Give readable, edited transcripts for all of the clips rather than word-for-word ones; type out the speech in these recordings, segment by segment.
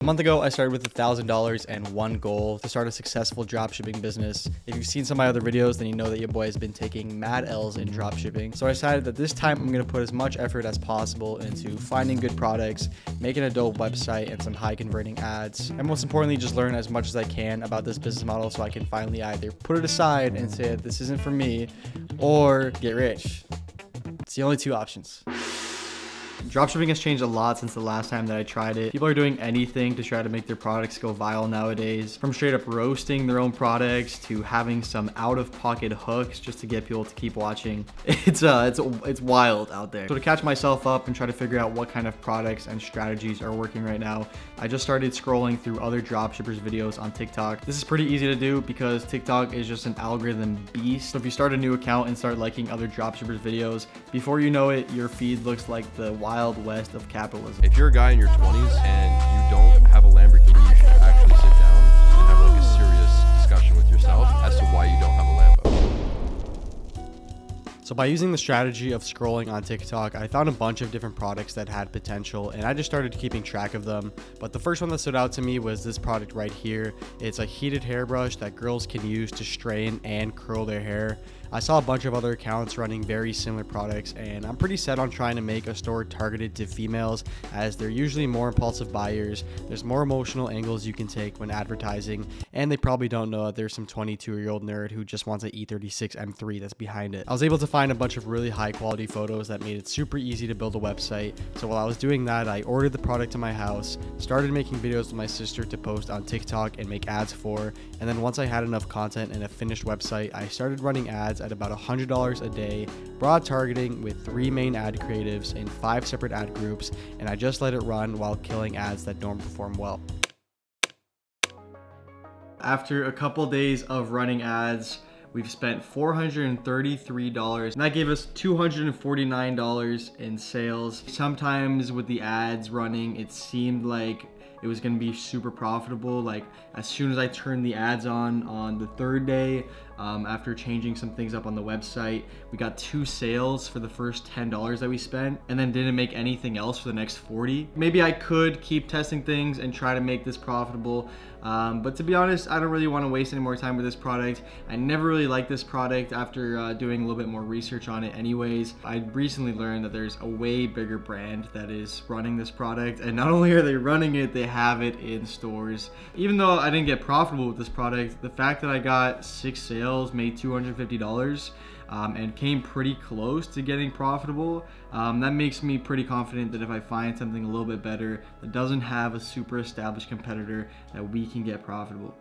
A month ago, I started with $1,000 and one goal: to start a successful dropshipping business. If you've seen some of my other videos, then you know that your boy has been taking mad L's in dropshipping. So I decided that this time I'm going to put as much effort as possible into finding good products, making a dope website, and some high converting ads. And most importantly, just learn as much as I can about this business model so I can finally either put it aside and say this isn't for me, or get rich. It's the only two options. Dropshipping has changed a lot since the last time that I tried it. People are doing anything to try to make their products go viral nowadays, from straight up roasting their own products to having some out-of-pocket hooks just to get people to keep watching. It's wild out there. So to catch myself up and try to figure out what kind of products and strategies are working right now, I just started scrolling through other dropshippers videos on TikTok. This is pretty easy to do because TikTok is just an algorithm beast. So if you start a new account and start liking other dropshippers videos, before you know it, your feed looks like the wild west of capitalism. If you're a guy in your 20s and you don't have a Lamborghini, you should actually sit down and have like a serious discussion with yourself as to why you don't have a Lambo. So by using the strategy of scrolling on TikTok, I found a bunch of different products that had potential, and I just started keeping track of them. But the first one that stood out to me was this product right here. It's a heated hairbrush that girls can use to straighten and curl their hair. I saw a bunch of other accounts running very similar products, and I'm pretty set on trying to make a store targeted to females, as they're usually more impulsive buyers. There's more emotional angles you can take when advertising, and they probably don't know that there's some 22-year-old nerd who just wants an E36 M3 that's behind it. I was able to find a bunch of really high quality photos that made it super easy to build a website. So while I was doing that, I ordered the product to my house, started making videos with my sister to post on TikTok and make ads for, and then once I had enough content and a finished website, I started running ads at about $100 a day, broad targeting with 3 main ad creatives in 5 separate ad groups, and I just let it run while killing ads that don't perform well. After a couple days of running ads, we've spent $433, and that gave us $249 in sales. Sometimes with the ads running, it seemed like it was going to be super profitable. Like as soon as I turned the ads on the third day, after changing some things up on the website, we got 2 sales for the first $10 that we spent, and then didn't make anything else for the next 40. Maybe I could keep testing things and try to make this profitable, but to be honest, I don't really want to waste any more time with this product. I never really liked this product after doing a little bit more research on it anyways. I recently learned that there's a way bigger brand that is running this product, and not only are they running it, they have it in stores. Even though I didn't get profitable with this product, the fact that I got 6 sales, made $250, and came pretty close to getting profitable, that makes me pretty confident that if I find something a little bit better that doesn't have a super established competitor, that we can get profitable.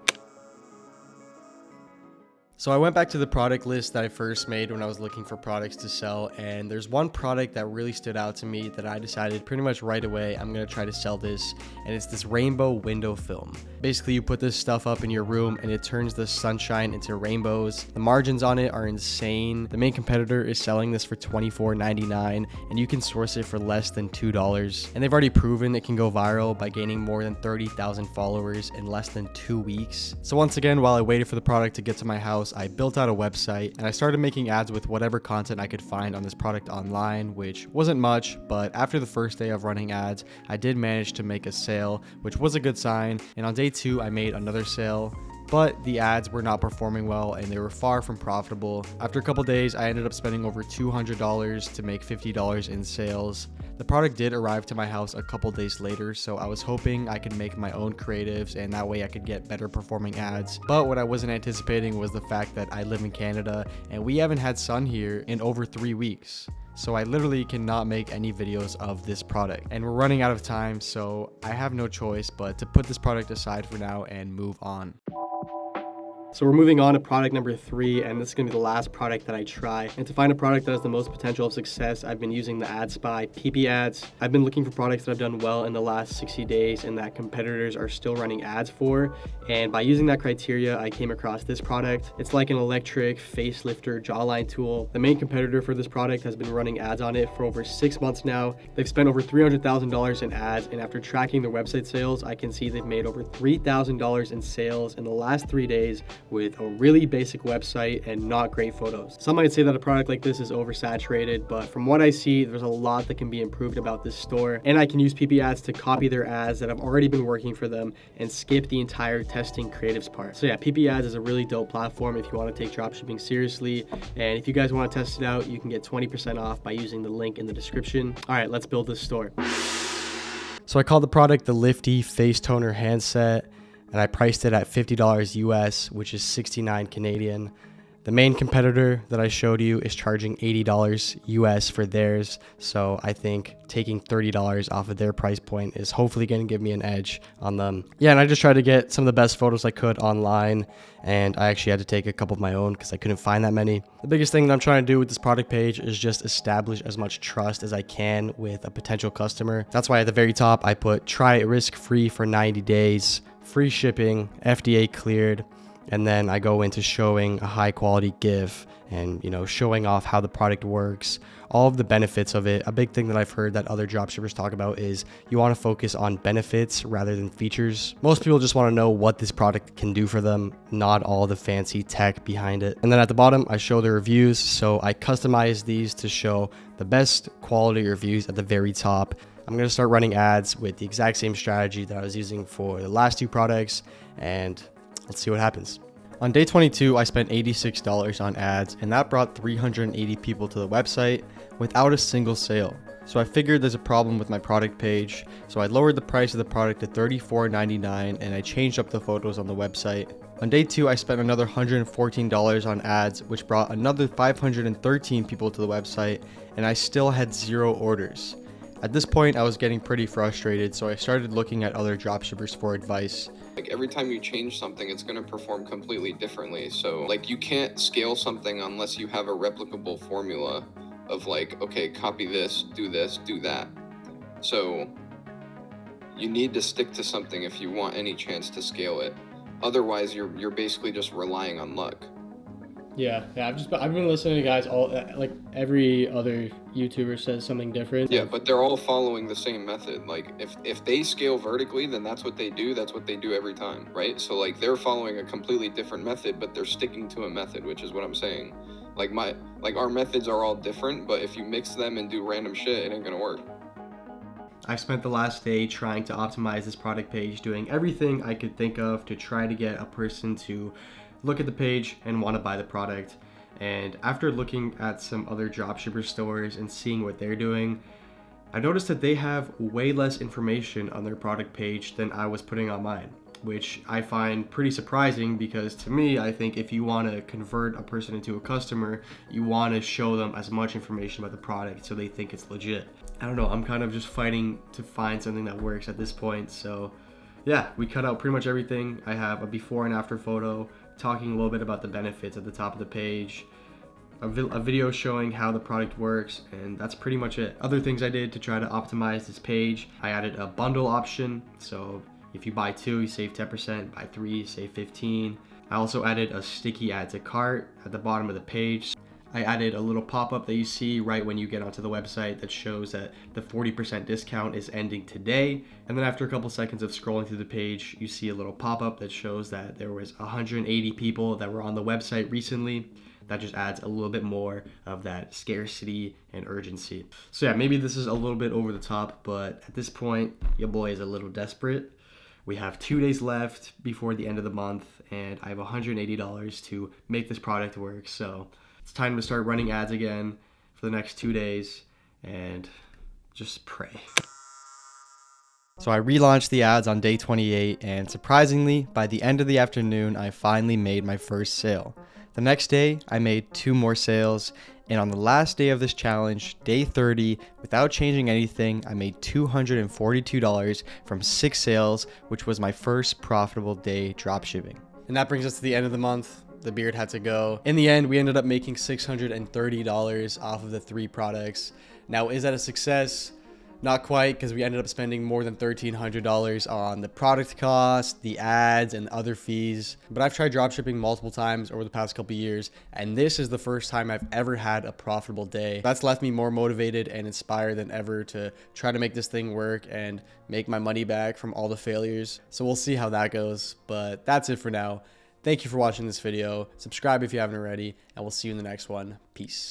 So I went back to the product list that I first made when I was looking for products to sell, and there's one product that really stood out to me that I decided pretty much right away I'm going to try to sell this, and it's this rainbow window film. Basically, you put this stuff up in your room and it turns the sunshine into rainbows. The margins on it are insane. The main competitor is selling this for $24.99, and you can source it for less than $2. And they've already proven it can go viral by gaining more than 30,000 followers in less than 2 weeks. So once again, while I waited for the product to get to my house, I built out a website and I started making ads with whatever content I could find on this product online, which wasn't much, but after the first day of running ads, I did manage to make a sale, which was a good sign. And on day 2, I made another sale, but the ads were not performing well and they were far from profitable. After a couple days, I ended up spending over $200 to make $50 in sales. The product did arrive to my house a couple days later, so I was hoping I could make my own creatives and that way I could get better performing ads. But what I wasn't anticipating was the fact that I live in Canada and we haven't had sun here in over 3 weeks. So I literally cannot make any videos of this product, and we're running out of time, so I have no choice but to put this product aside for now and move on. So we're moving on to product number 3, and this is going to be the last product that I try. And to find a product that has the most potential of success, I've been using the AdSpy PP ads. I've been looking for products that have done well in the last 60 days and that competitors are still running ads for. And by using that criteria, I came across this product. It's like an electric facelifter jawline tool. The main competitor for this product has been running ads on it for over 6 months now. They've spent over $300,000 in ads, and after tracking their website sales, I can see they've made over $3,000 in sales in the last 3 days with a really basic website and not great photos. Some might say that a product like this is oversaturated, but from what I see, there's a lot that can be improved about this store, and I can use PP ads to copy their ads that have already been working for them and skip the entire testing creatives part. So yeah, PP ads is a really dope platform if you want to take dropshipping seriously, and if you guys want to test it out, you can get 20% off by using the link in the description. All right, let's build this store. So I called the product the Lifty Face Toner Handset, and I priced it at $50 US, which is 69 Canadian. The main competitor that I showed you is charging $80 US for theirs, so I think taking $30 off of their price point is hopefully going to give me an edge on them. Yeah, and I just tried to get some of the best photos I could online, and I actually had to take a couple of my own because I couldn't find that many. The biggest thing that I'm trying to do with this product page is just establish as much trust as I can with a potential customer. That's why at the very top I put try it risk-free for 90 days, free shipping, FDA cleared, and then I go into showing a high quality GIF and, showing off how the product works, all of the benefits of it. A big thing that I've heard that other dropshippers talk about is you want to focus on benefits rather than features. Most people just want to know what this product can do for them, not all the fancy tech behind it. And then at the bottom, I show the reviews. So I customize these to show the best quality reviews at the very top. I'm going to start running ads with the exact same strategy that I was using for the last two products, and let's see what happens. On day 22, I spent $86 on ads, and that brought 380 people to the website without a single sale. So I figured there's a problem with my product page, so I lowered the price of the product to $34.99, and I changed up the photos on the website. On day 2, I spent another $114 on ads, which brought another 513 people to the website, and I still had 0 orders. At this point, I was getting pretty frustrated, so I started looking at other dropshippers for advice. Like every time you change something, it's going to perform completely differently. So like you can't scale something unless you have a replicable formula of like, okay, copy this, do that. So you need to stick to something if you want any chance to scale it. Otherwise, you're basically just relying on luck. Yeah, I've been listening to guys like every other YouTuber says something different. Yeah, but they're all following the same method. Like if they scale vertically, then that's what they do. That's what they do every time, right? So like they're following a completely different method, but they're sticking to a method, which is what I'm saying. Like our methods are all different, but if you mix them and do random shit, it ain't gonna work. I've spent the last day trying to optimize this product page, doing everything I could think of to try to get a person to look at the page and want to buy the product. And after looking at some other dropshipper stores and seeing what they're doing, I noticed that they have way less information on their product page than I was putting on mine, which I find pretty surprising because to me, I think if you want to convert a person into a customer, you want to show them as much information about the product so they think it's legit. I don't know, I'm kind of just fighting to find something that works at this point. So yeah, we cut out pretty much everything. I have a before and after photo talking a little bit about the benefits at the top of the page, a video showing how the product works, and that's pretty much it. Other things I did to try to optimize this page, I added a bundle option. So if you buy 2, you save 10%, buy 3, you save 15. I also added a sticky add to cart at the bottom of the page. I added a little pop-up that you see right when you get onto the website that shows that the 40% discount is ending today. And then after a couple seconds of scrolling through the page, you see a little pop-up that shows that there was 180 people that were on the website recently. That just adds a little bit more of that scarcity and urgency. So yeah, maybe this is a little bit over the top, but at this point, your boy is a little desperate. We have 2 days left before the end of the month, and I have $180 to make this product work. So it's time to start running ads again for the next 2 days and just pray. So I relaunched the ads on day 28, and surprisingly, by the end of the afternoon, I finally made my first sale. The next day, I made 2 more sales, and on the last day of this challenge, day 30, without changing anything, I made $242 from 6 sales, which was my first profitable day dropshipping. And that brings us to the end of the month. The beard had to go. In the end, we ended up making $630 off of the 3 products. Now, is that a success? Not quite, because we ended up spending more than $1,300 on the product cost, the ads, and other fees. But I've tried dropshipping multiple times over the past couple years, and this is the first time I've ever had a profitable day. That's left me more motivated and inspired than ever to try to make this thing work and make my money back from all the failures. So we'll see how that goes, but that's it for now. Thank you for watching this video. Subscribe if you haven't already, and we'll see you in the next one. Peace.